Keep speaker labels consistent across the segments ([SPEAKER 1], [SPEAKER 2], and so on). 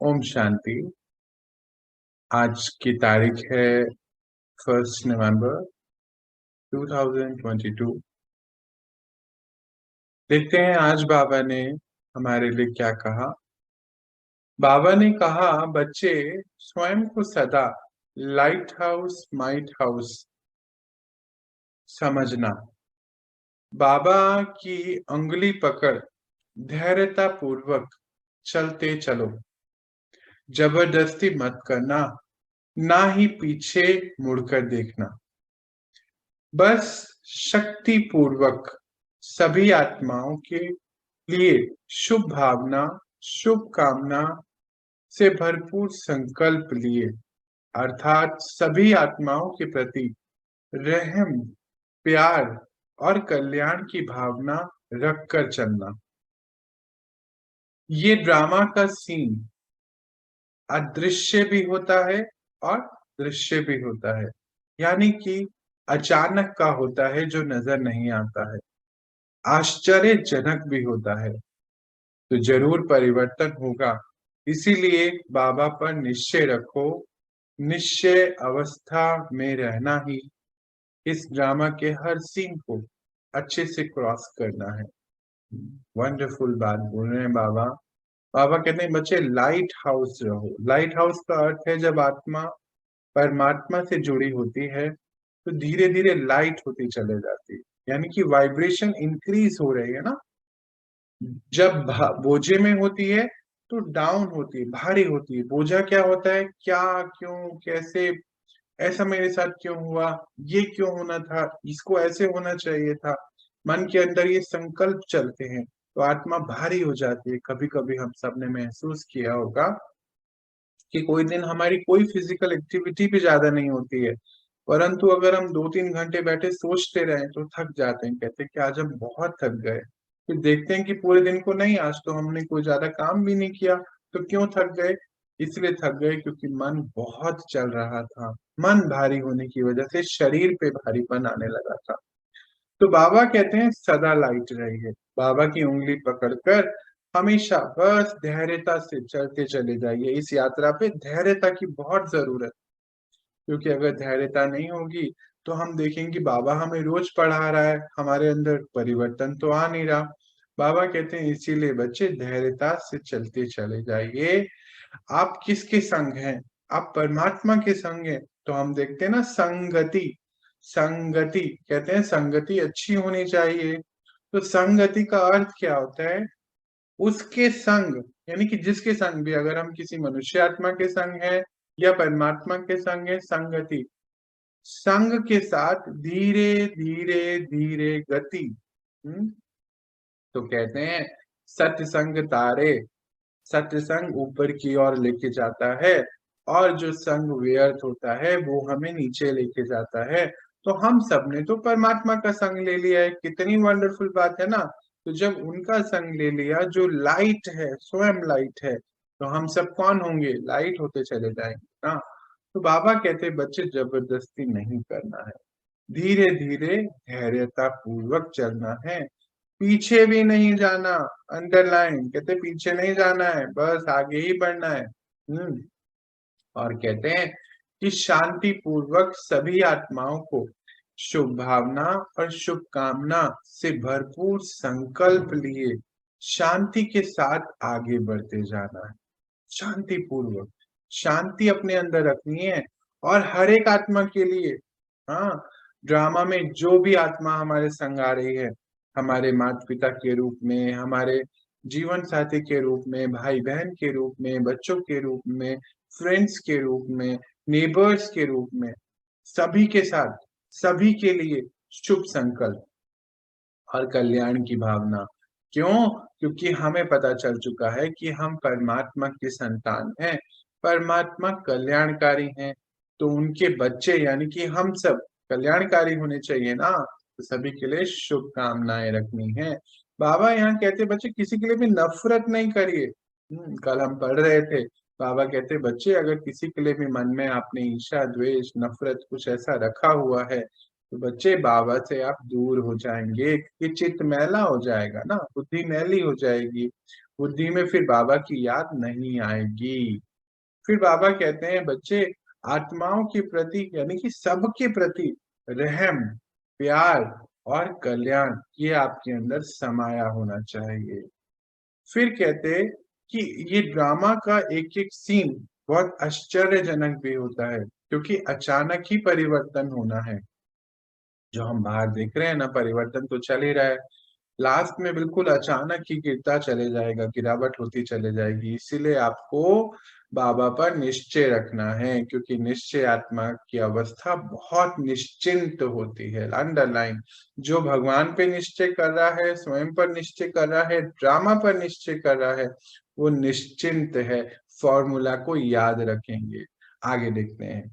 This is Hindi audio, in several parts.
[SPEAKER 1] ओम शांति। आज की तारीख है 1 नवंबर 2022। देखते हैं आज बाबा ने हमारे लिए क्या कहा। बाबा ने कहा, बच्चे स्वयं को सदा लाइट हाउस माइट हाउस समझना। बाबा की उंगली पकड़ धैर्यता पूर्वक चलते चलो। जबरदस्ती मत करना, ना ही पीछे मुड़कर देखना। बस शक्ति पूर्वक सभी आत्माओं के लिए शुभ भावना, शुभ कामना से भरपूर संकल्प लिए, अर्थात सभी आत्माओं के प्रति रहम, प्यार और कल्याण की भावना रखकर चलना। ये ड्रामा का सीन अदृश्य भी होता है और दृश्य भी होता है, यानी कि अचानक का होता है जो नजर नहीं आता है, आश्चर्यजनक भी होता है, तो जरूर परिवर्तन होगा। इसीलिए बाबा पर निश्चय रखो। निश्चय अवस्था में रहना ही इस ड्रामा के हर सीन को अच्छे से क्रॉस करना है। वंडरफुल बात बोल रहे हैं बाबा। बाबा कहते हैं, बच्चे लाइट हाउस रहो। लाइट हाउस का अर्थ है जब आत्मा परमात्मा से जुड़ी होती है तो धीरे धीरे लाइट होती चले जाती है, यानी कि वाइब्रेशन इंक्रीज हो रही है ना। जब बोझे में होती है तो डाउन होती है, भारी होती है। बोझा क्या होता है, क्या, क्यों, कैसे, ऐसा मेरे साथ क्यों हुआ, ये क्यों होना था, इसको ऐसे होना चाहिए था। मन के अंदर ये संकल्प चलते हैं तो आत्मा भारी हो जाती है। कभी कभी हम सब ने महसूस किया होगा कि कोई दिन हमारी कोई फिजिकल एक्टिविटी भी ज्यादा नहीं होती है, परंतु अगर हम 2-3 घंटे बैठे सोचते रहे तो थक जाते हैं। कहते हैं कि आज हम बहुत थक गए। फिर देखते हैं कि पूरे दिन को नहीं, आज तो हमने कोई ज्यादा काम भी नहीं किया। तो क्यों थक गए? इसलिए थक गए क्योंकि मन बहुत चल रहा था। मन भारी होने की वजह से शरीर पे भारीपन आने लगा था। तो बाबा कहते हैं सदा लाइट रहिए। बाबा की उंगली पकड़कर हमेशा बस धैर्यता से चलते चले जाइए। इस यात्रा पे धैर्यता की बहुत जरूरत, क्योंकि अगर धैर्यता नहीं होगी तो हम देखेंगे बाबा हमें रोज पढ़ा रहा है, हमारे अंदर परिवर्तन तो आ नहीं रहा। बाबा कहते हैं इसीलिए बच्चे धैर्यता से चलते चले जाइए। आप किसके संग हैं? आप परमात्मा के संग हैं। तो हम देखते हैं ना, संगति। संगति कहते हैं संगति अच्छी होनी चाहिए। तो संगति का अर्थ क्या होता है? उसके संग, यानी कि जिसके संग भी, अगर हम किसी मनुष्य आत्मा के संग है या परमात्मा के संग है, संगति। संग के साथ धीरे धीरे धीरे गति। तो कहते हैं सत्संग तारे। सत्संग ऊपर की ओर लेके जाता है और जो संग व्यर्थ होता है वो हमें नीचे लेके जाता है। तो हम सब ने तो परमात्मा का संग ले लिया है, कितनी वंडरफुल बात है ना। तो जब उनका संग ले लिया जो लाइट है, स्वयं लाइट है, तो हम सब कौन होंगे? लाइट होते चले जाएंगे ना। तो बाबा कहते बच्चे जबरदस्ती नहीं करना है, धीरे धीरे धैर्यता पूर्वक चलना है, पीछे भी नहीं जाना। अंडरलाइन, कहते पीछे नहीं जाना है, बस आगे ही बढ़ना है। और कहते हैं कि शांति पूर्वक सभी आत्माओं को शुभ भावना और शुभकामना से भरपूर संकल्प लिए शांति के साथ आगे बढ़ते जाना है। शांति पूर्वक शांति अपने अंदर रखनी है। और हर एक आत्मा के लिए, हाँ, ड्रामा में जो भी आत्मा हमारे संग आ रही है, हमारे माता पिता के रूप में, हमारे जीवन साथी के रूप में, भाई बहन के रूप में, बच्चों के रूप में, फ्रेंड्स के रूप में, नेबर्स के रूप में, सभी के साथ, सभी के लिए शुभ संकल्प और कल्याण की भावना। क्यों? क्योंकि हमें पता चल चुका है कि हम परमात्मा के संतान हैं, परमात्मा कल्याणकारी हैं। तो उनके बच्चे यानी कि हम सब कल्याणकारी होने चाहिए ना। तो सभी के लिए शुभकामनाएं रखनी है। बाबा यहाँ कहते बच्चे किसी के लिए भी नफरत नहीं करिए। कल हम पढ़ रहे थे, बाबा कहते बच्चे अगर किसी के लिए भी मन में आपने ईर्ष्या, द्वेष, नफरत कुछ ऐसा रखा हुआ है तो बच्चे बाबा से आप दूर हो जाएंगे। ये चित्त मैला हो जाएगा ना, बुद्धि मैली हो जाएगी। बुद्धि में फिर बाबा की याद नहीं आएगी। फिर बाबा कहते हैं बच्चे, आत्माओं के प्रति यानी कि सबके प्रति रहम, प्यार और कल्याण ये आपके अंदर समाया होना चाहिए। फिर कहते कि ये ड्रामा का एक एक सीन बहुत आश्चर्यजनक भी होता है, क्योंकि अचानक ही परिवर्तन होना है। जो हम बाहर देख रहे हैं ना, परिवर्तन तो चल ही रहा है, लास्ट में बिल्कुल अचानक ही गिरता चले जाएगा, गिरावट होती चले जाएगी। इसीलिए आपको बाबा पर निश्चय रखना है, क्योंकि निश्चय आत्मा की अवस्था बहुत निश्चिंत होती है। अंडरलाइन, जो भगवान पे निश्चय कर रहा है, स्वयं पर निश्चय कर रहा है, ड्रामा पर निश्चय कर रहा है, वो निश्चिंत है। फॉर्मूला को याद रखेंगे। आगे देखते हैं।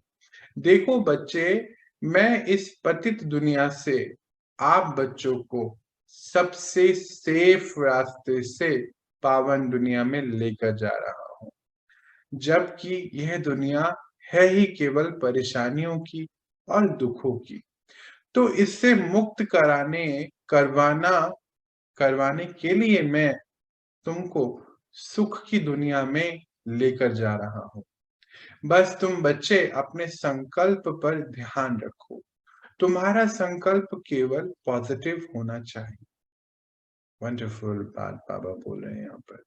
[SPEAKER 1] देखो बच्चे, मैं इस पतित दुनिया से आप बच्चों को सबसे सेफ रास्ते से पावन दुनिया में लेकर जा रहा हूं, जबकि यह दुनिया है ही केवल परेशानियों की और दुखों की। तो इससे मुक्त करवाने के लिए मैं तुमको सुख की दुनिया में लेकर जा रहा हूं। बस तुम बच्चे अपने संकल्प पर ध्यान रखो। तुम्हारा संकल्प केवल पॉजिटिव होना चाहिए। वंडरफुल बात बाबा बोल रहे हैं यहाँ पर।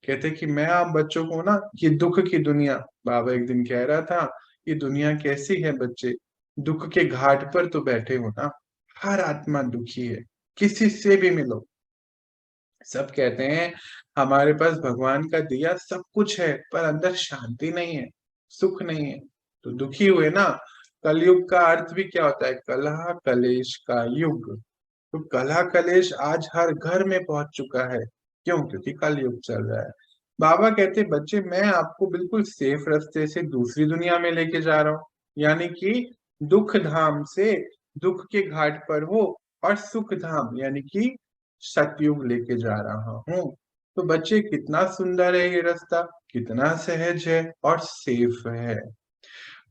[SPEAKER 1] कहते कि मैं आप बच्चों को ना, ये दुख की दुनिया, बाबा एक दिन कह रहा था, ये दुनिया कैसी है बच्चे, दुख के घाट पर तो बैठे हो ना। हर आत्मा दुखी है, किसी से भी मिलो, सब कहते हैं हमारे पास भगवान का दिया सब कुछ है, पर अंदर शांति नहीं है, सुख नहीं है, तो दुखी हुए ना। कलयुग का अर्थ भी क्या होता है? कलह कलेश का युग। तो कलह कलेश आज हर घर में पहुंच चुका है। क्यों? क्योंकि कलयुग चल रहा है। बाबा कहते बच्चे, मैं आपको बिल्कुल सेफ रास्ते से दूसरी दुनिया में लेके जा रहा हूँ, यानी कि दुख धाम से दुख के घाट पर हो, और सुख धाम यानी कि सतयुग लेके जा रहा हूँ। तो बच्चे, कितना सुंदर है ये रास्ता, कितना सहज है और सेफ है।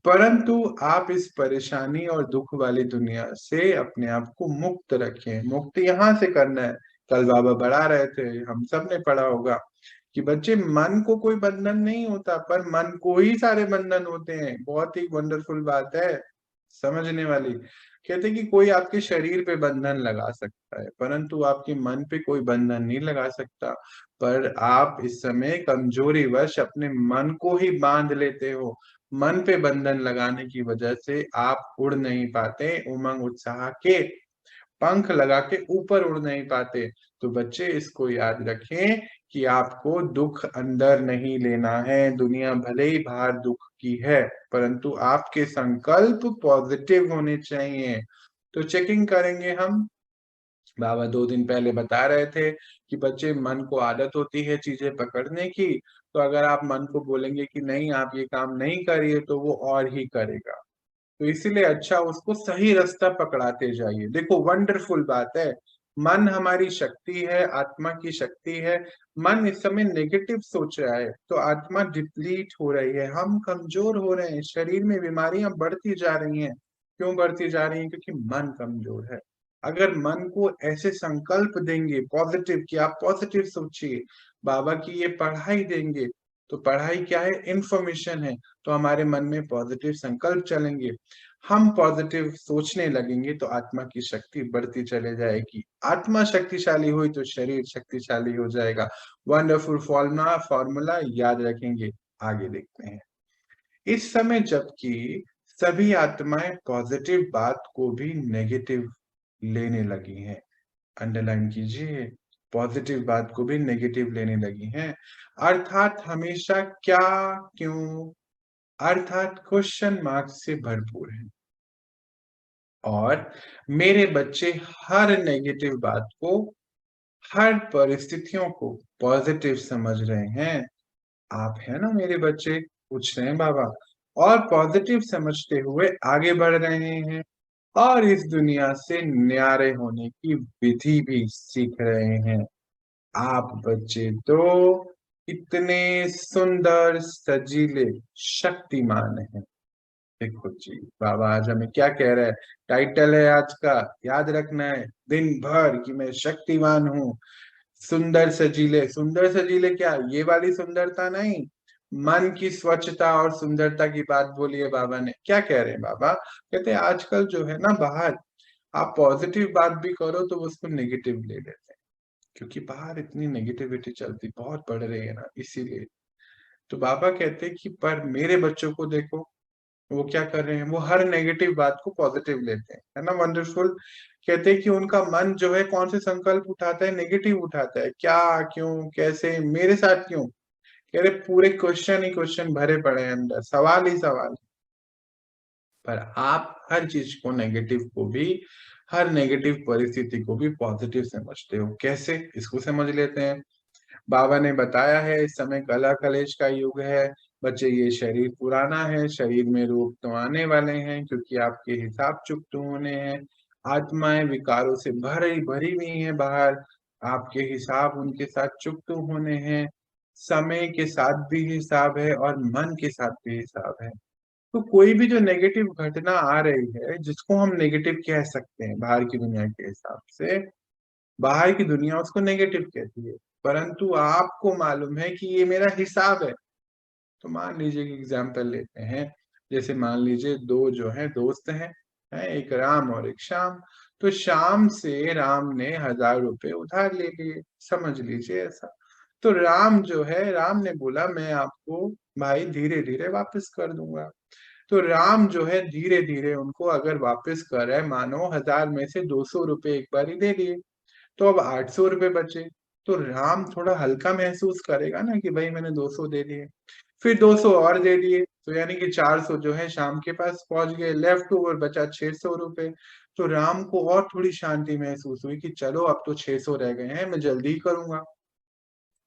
[SPEAKER 1] परंतु आप इस परेशानी और दुख वाली दुनिया से अपने आप को मुक्त रखें। मुक्त यहाँ से करना है। कल बाबा बढ़ा रहे थे, हम सब ने पढ़ा होगा कि बच्चे, मन को कोई बंधन नहीं होता, पर मन को ही सारे बंधन होते हैं। बहुत ही वंडरफुल बात है, समझने वाली। कहते कि कोई आपके शरीर पे बंधन लगा सकता है, परंतु आपके मन पे कोई बंधन नहीं लगा सकता। पर आप इस समय कमजोरी वश अपने मन को ही बांध लेते हो। मन पे बंधन लगाने की वजह से आप उड़ नहीं पाते, उमंग उत्साह के पंख लगा के ऊपर उड़ नहीं पाते। तो बच्चे, इसको याद रखें कि आपको दुख अंदर नहीं लेना है। दुनिया भले ही बाहर दुख की है, परंतु आपके संकल्प पॉजिटिव होने चाहिए। तो चेकिंग करेंगे हम। बाबा 2 दिन पहले बता रहे थे कि बच्चे, मन को आदत होती है चीजें पकड़ने की, तो अगर आप मन को बोलेंगे कि नहीं आप ये काम नहीं करिए, तो वो और ही करेगा। तो इसीलिए अच्छा, उसको सही रास्ता पकड़ाते जाइए। देखो, वंडरफुल बात है, मन हमारी शक्ति है, आत्मा की शक्ति है। मन इस समय नेगेटिव सोच रहा है, तो आत्मा डिप्लीट हो रही है, हम कमजोर हो रहे हैं, शरीर में बीमारियां बढ़ती जा रही हैं। क्यों बढ़ती जा रही हैं? क्योंकि मन कमजोर है। अगर मन को ऐसे संकल्प देंगे पॉजिटिव, कि आप पॉजिटिव सोचिए, बाबा की ये पढ़ाई देंगे, तो पढ़ाई क्या है? इंफॉर्मेशन है। तो हमारे मन में पॉजिटिव संकल्प चलेंगे, हम पॉजिटिव सोचने लगेंगे, तो आत्मा की शक्ति बढ़ती चले जाएगी। आत्मा शक्तिशाली हुई तो शरीर शक्तिशाली हो जाएगा। वंडरफुल फॉर्मूला याद रखेंगे। आगे देखते हैं। इस समय जबकि सभी आत्माएं पॉजिटिव बात को भी नेगेटिव लेने लगी हैं, अंडरलाइन कीजिए, पॉजिटिव बात को भी नेगेटिव लेने लगी हैं। अर्थात हमेशा क्या, क्यों, अर्थात क्वेश्चन मार्क से भरपूर है। और मेरे बच्चे हर नेगेटिव बात को, हर परिस्थितियों को पॉजिटिव समझ रहे हैं। आप है ना मेरे बच्चे? पूछ रहे हैं बाबा। और पॉजिटिव समझते हुए आगे बढ़ रहे हैं, और इस दुनिया से न्यारे होने की विधि भी सीख रहे हैं। आप बच्चे तो इतने सुंदर, सजीले, शक्तिमान हैं। देखो जी, बाबा आज हमें क्या कह रहा है? टाइटल है आज का, याद रखना है दिन भर कि मैं शक्तिमान हूँ। सुंदर सजीले क्या, ये वाली सुंदरता नहीं, मन की स्वच्छता और सुंदरता की बात बोली है बाबा ने। क्या कह रहे हैं बाबा? कहते हैं आजकल जो है ना बाहर, आप पॉजिटिव बात भी करो तो उसको नेगेटिव ले लेते हैं, क्योंकि बाहर इतनी नेगेटिविटी चलती बहुत बढ़ रही है ना, इसीलिए। तो बाबा कहते हैं कि पर मेरे बच्चों को देखो, वो क्या कर रहे हैं, वो हर नेगेटिव बात को पॉजिटिव लेते हैं, है ना, वंडरफुल। कहते हैं कि उनका मन जो है कौन से संकल्प उठाता है, नेगेटिव उठाता है। क्या, क्यों, कैसे, मेरे साथ क्यों? कह रहे पूरे क्वेश्चन ही क्वेश्चन भरे पड़े हैं अंदर, सवाल ही सवाल। पर आप हर चीज को, नेगेटिव को भी, हर नेगेटिव परिस्थिति को भी पॉजिटिव समझते हो। कैसे, इसको समझ लेते हैं। बाबा ने बताया है इस समय कला कलेश का युग है। बच्चे, ये शरीर पुराना है, शरीर में रोग तो आने वाले हैं, क्योंकि आपके हिसाब चुकते होने हैं। आत्माएं विकारों से भरी भरी हुई हैं बाहर, आपके हिसाब उनके साथ चुकते होने हैं। समय के साथ भी हिसाब है और मन के साथ भी हिसाब है। तो कोई भी जो नेगेटिव घटना आ रही है, जिसको हम नेगेटिव कह सकते हैं बाहर की दुनिया के हिसाब से, बाहर की दुनिया उसको नेगेटिव कहती है, परंतु आपको मालूम है कि ये मेरा हिसाब है। तो मान लीजिए कि एग्जाम्पल लेते हैं, जैसे मान लीजिए दो जो है दोस्त हैं, एक राम और एक श्याम। तो श्याम से राम ने 1000 रुपए उधार ले लिए, समझ लीजिए ऐसा। तो राम जो है, राम ने बोला मैं आपको भाई धीरे धीरे वापस कर दूंगा। तो राम जो है धीरे धीरे उनको अगर वापस कर रहा है, मानो 1000 में से 200 रुपए एक बार ही दे दिए, तो अब 800 रुपए बचे। तो राम थोड़ा हल्का महसूस करेगा ना कि भाई मैंने 200 दे दिए। फिर 200 और दे दिए, तो यानी कि 400 जो है शाम के पास पहुंच गए, लेफ्ट ओवर बचा 600 रुपए। तो राम को और थोड़ी शांति महसूस हुई कि चलो अब तो 600 रह गए हैं, मैं जल्दी ही करूंगा।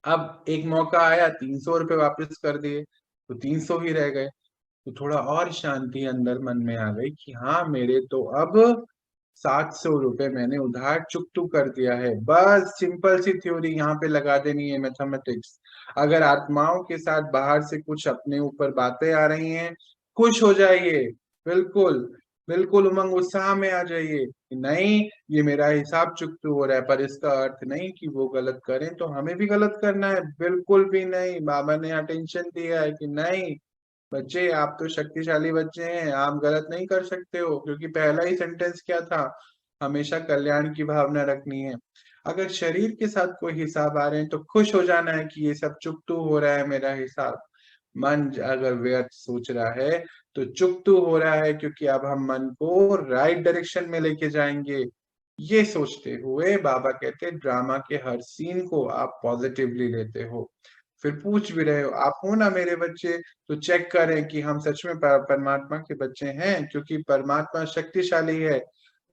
[SPEAKER 1] अब एक मौका आया, 300 रुपए वापस कर दिए, तो 300 ही रह गए। तो थोड़ा और शांति अंदर मन में आ गई कि हाँ, मेरे तो अब 700 रुपए मैंने उधार चुकतू कर दिया है। बस सिंपल सी थ्योरी यहाँ पे लगा देनी है, मैथमेटिक्स। अगर आत्माओं के साथ बाहर से कुछ अपने ऊपर बातें आ रही हैं, खुश हो जाइए, बिल्कुल बिल्कुल उमंग उत्साह में आ जाइए कि नहीं, ये मेरा हिसाब चुकतू हो रहा है। पर इसका अर्थ नहीं कि वो गलत करें तो हमें भी गलत करना है, बिल्कुल भी नहीं। बाबा ने अटेंशन दिया है कि नहीं बच्चे, आप तो शक्तिशाली बच्चे हैं, आप गलत नहीं कर सकते हो, क्योंकि पहला ही सेंटेंस क्या था, हमेशा कल्याण की भावना रखनी है। अगर शरीर के साथ कोई हिसाब आ रहे हैं तो खुश हो जाना है कि ये सब चुकतू हो रहा है मेरा हिसाब। मन अगर व्यर्थ सोच रहा है तो चुकतू हो रहा है, क्योंकि अब हम मन को राइट डायरेक्शन में लेके जाएंगे। ये सोचते हुए बाबा कहते ड्रामा के हर सीन को आप पॉजिटिवली लेते हो। फिर पूछ भी रहे हो, आप हो ना मेरे बच्चे, तो चेक करें कि हम सच में परमात्मा के बच्चे हैं, क्योंकि परमात्मा शक्तिशाली है।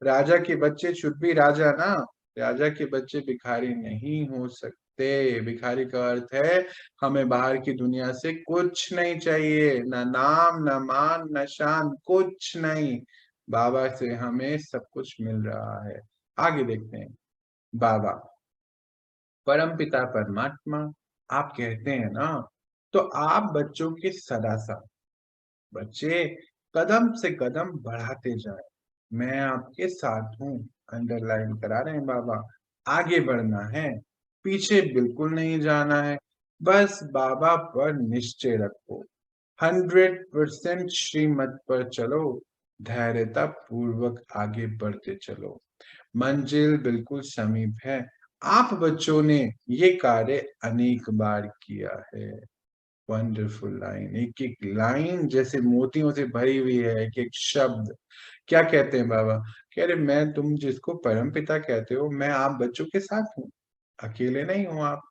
[SPEAKER 1] राजा के बच्चे शुड बी राजा ना, राजा के बच्चे भिखारी नहीं हो सकते। भिखारी का अर्थ है हमें बाहर की दुनिया से कुछ नहीं चाहिए, ना नाम, ना मान, ना शान, कुछ नहीं। बाबा से हमें सब कुछ मिल रहा है। आगे देखते हैं। बाबा परम पिता परमात्मा, आप कहते हैं ना, तो आप बच्चों के सदा साथ, बच्चे कदम से कदम बढ़ाते जाए, मैं आपके साथ हूँ। अंडरलाइन करा रहे हैं बाबा। आगे बढ़ना है, पीछे बिल्कुल नहीं जाना है। बस बाबा पर निश्चय रखो, 100% श्रीमत पर चलो, धैर्यता पूर्वक आगे बढ़ते चलो, मंजिल बिल्कुल समीप है। आप बच्चों ने ये कार्य अनेक बार किया है। वंडरफुल लाइन, एक एक लाइन जैसे मोतियों से भरी हुई है, एक एक शब्द। क्या कहते हैं बाबा? कह रहे मैं, तुम जिसको परम पिता कहते हो, मैं आप बच्चों के साथ हूँ, अकेले नहीं हूँ आप।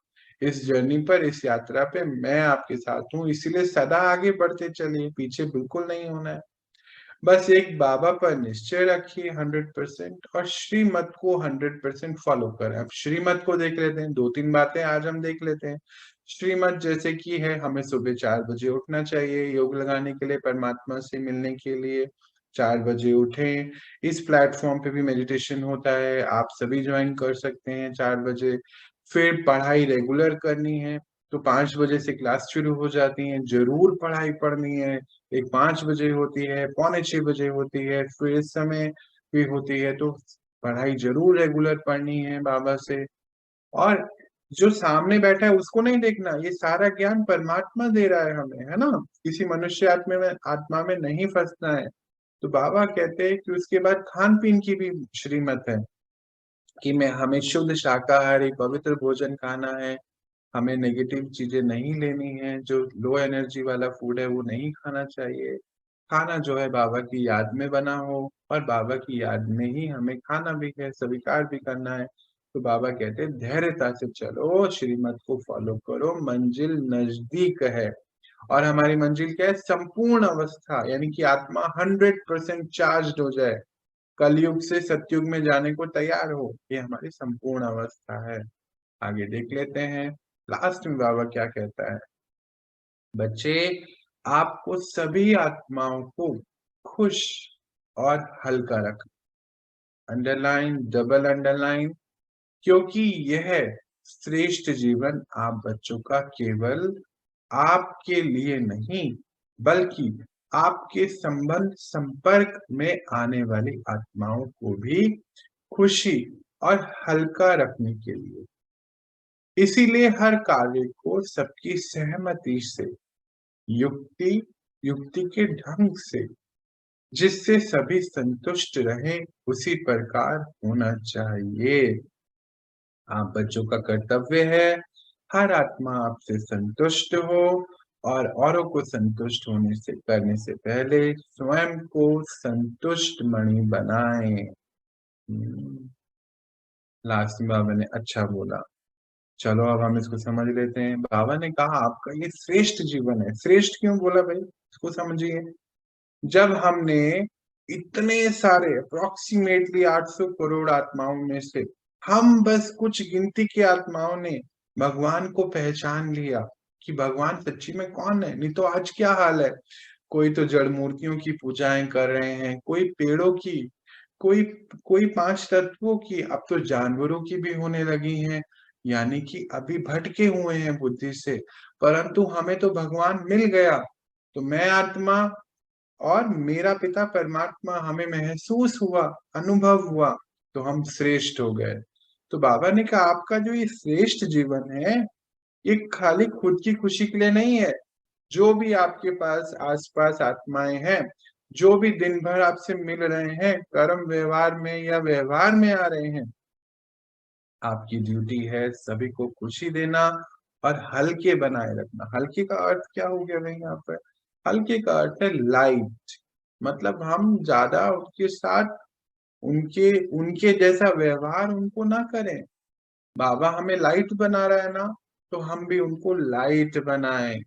[SPEAKER 1] इस जर्नी पर, इस यात्रा पे मैं आपके साथ हूँ, इसीलिए सदा आगे बढ़ते चलिए, पीछे बिल्कुल नहीं होना है। बस एक बाबा पर निश्चय रखिए 100%, और श्रीमत को 100% फॉलो करें। अब श्रीमत को देख लेते हैं, 2-3 बातें आज हम देख लेते हैं। श्रीमत जैसे कि है, हमें सुबह 4 बजे उठना चाहिए योग लगाने के लिए, परमात्मा से मिलने के लिए। 4 बजे उठें। इस प्लेटफॉर्म पे भी मेडिटेशन होता है, आप सभी ज्वाइन कर सकते हैं 4 बजे। फिर पढ़ाई रेगुलर करनी है, तो 5 बजे से क्लास शुरू हो जाती है, जरूर पढ़ाई पढ़नी है। एक 5 बजे होती है, पौने 6 बजे होती है, फिर इस समय भी होती है, तो पढ़ाई जरूर रेगुलर पढ़नी है बाबा से। और जो सामने बैठा है उसको नहीं देखना, ये सारा ज्ञान परमात्मा दे रहा है हमें, है ना। किसी मनुष्य आत्मा में नहीं फंसना है। तो बाबा कहते हैं कि उसके बाद खान पीन की भी श्रीमत है कि मैं हमें शुद्ध शाकाहारी पवित्र भोजन खाना है, हमें नेगेटिव चीजें नहीं लेनी है, जो लो एनर्जी वाला फूड है वो नहीं खाना चाहिए। खाना जो है बाबा की याद में बना हो, और बाबा की याद में ही हमें खाना भी है, स्वीकार भी करना है। तो बाबा कहते हैं धैर्यता से चलो, श्रीमत को फॉलो करो, मंजिल नजदीक है। और हमारी मंजिल क्या है? संपूर्ण अवस्था, यानी कि आत्मा 100% चार्ज हो जाए, कलयुग से सतयुग में जाने को तैयार हो, ये हमारी संपूर्ण अवस्था है। आगे देख लेते हैं लास्ट में बाबा क्या कहता है। बच्चे, आपको सभी आत्माओं को खुश और हल्का रखना, अंडरलाइन, डबल अंडरलाइन, क्योंकि यह श्रेष्ठ जीवन आप बच्चों का केवल आपके लिए नहीं, बल्कि आपके संबंध संपर्क में आने वाली आत्माओं को भी खुशी और हल्का रखने के लिए। इसीलिए हर कार्य को सबकी सहमति से, युक्ति युक्ति के ढंग से, जिससे सभी संतुष्ट रहे, उसी प्रकार होना चाहिए। आप बच्चों का कर्तव्य है हर आत्मा आपसे संतुष्ट हो, और औरों को संतुष्ट होने से करने से पहले स्वयं को संतुष्ट मणि बनाएं। लास्ट में बाबा ने अच्छा बोला। चलो अब हम इसको समझ लेते हैं। बाबा ने कहा आपका ये श्रेष्ठ जीवन है। श्रेष्ठ क्यों बोला भाई, इसको समझिए। जब हमने इतने सारे अप्रोक्सीमेटली 800 करोड़ आत्माओं में से हम बस कुछ गिनती की आत्माओं ने भगवान को पहचान लिया कि भगवान सच्ची में कौन है, नहीं तो आज क्या हाल है। कोई तो जड़ मूर्तियों की पूजाएं कर रहे हैं, कोई पेड़ों की, कोई कोई पांच तत्वों की, अब तो जानवरों की भी होने लगी हैं। यानी कि अभी भटके हुए हैं बुद्धि से, परंतु हमें तो भगवान मिल गया। तो मैं आत्मा और मेरा पिता परमात्मा, हमें महसूस हुआ, अनुभव हुआ, तो हम श्रेष्ठ हो गए। तो बाबा ने कहा आपका जो ये श्रेष्ठ जीवन है, ये खाली खुद की खुशी के लिए नहीं है। जो भी आपके पास आसपास आत्माएं हैं, जो भी दिन भर आपसे मिल रहे हैं, कर्म व्यवहार में या व्यवहार में आ रहे हैं, आपकी ड्यूटी है सभी को खुशी देना और हल्के बनाए रखना। हल्के का अर्थ क्या हो गया भाई यहाँ पर? हल्के का अर्थ है लाइट। मतलब हम ज्यादा उसके साथ उनके उनके जैसा व्यवहार उनको ना करें। बाबा हमें लाइट बना रहा है ना, तो हम भी उनको लाइट बनाएं।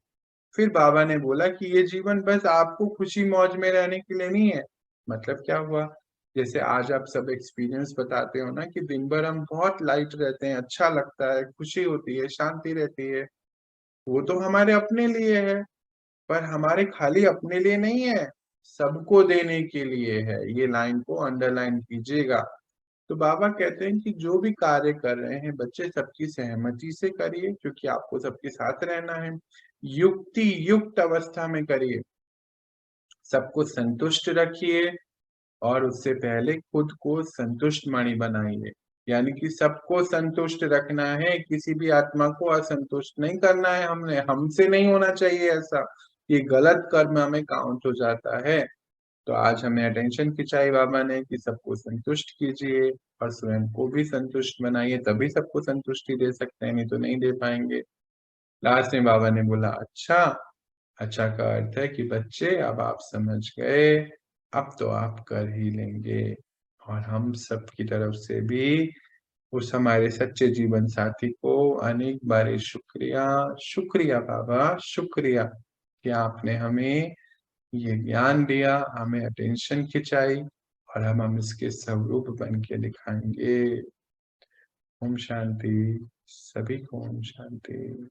[SPEAKER 1] फिर बाबा ने बोला कि ये जीवन बस आपको खुशी मौज में रहने के लिए नहीं है। मतलब क्या हुआ? जैसे आज आप सब एक्सपीरियंस बताते हो ना कि दिन भर हम बहुत लाइट रहते हैं, अच्छा लगता है, खुशी होती है, शांति रहती है, वो तो हमारे अपने लिए है। पर हमारे खाली अपने लिए नहीं है, सबको देने के लिए है। ये लाइन को अंडरलाइन कीजिएगा। तो बाबा कहते हैं कि जो भी कार्य कर रहे हैं बच्चे, सबकी सहमति से करिए, क्योंकि आपको सबके साथ रहना है। युक्ति युक्त अवस्था में करिए, सबको संतुष्ट रखिए, और उससे पहले खुद को संतुष्ट मणि बनाइए। यानी कि सबको संतुष्ट रखना है, किसी भी आत्मा को असंतुष्ट नहीं करना है। हमसे नहीं होना चाहिए ऐसा, ये गलत कर्म हमें काउंट हो जाता है। तो आज हमें अटेंशन खिंचाई बाबा ने कि सबको संतुष्ट कीजिए और स्वयं को भी संतुष्ट बनाइए, तभी सबको संतुष्टि दे सकते हैं, नहीं तो नहीं दे पाएंगे। लास्ट में बाबा ने बोला अच्छा। अच्छा का अर्थ है कि बच्चे अब आप समझ गए, अब तो आप कर ही लेंगे। और हम सब की तरफ से भी उस हमारे सच्चे जीवन साथी को अनेक बारी शुक्रिया। शुक्रिया बाबा, शुक्रिया कि आपने हमें ये ज्ञान दिया, हमें अटेंशन खिंचाई, और हम इसके स्वरूप बन के दिखाएंगे। ओम शांति। सभी को ओम शांति।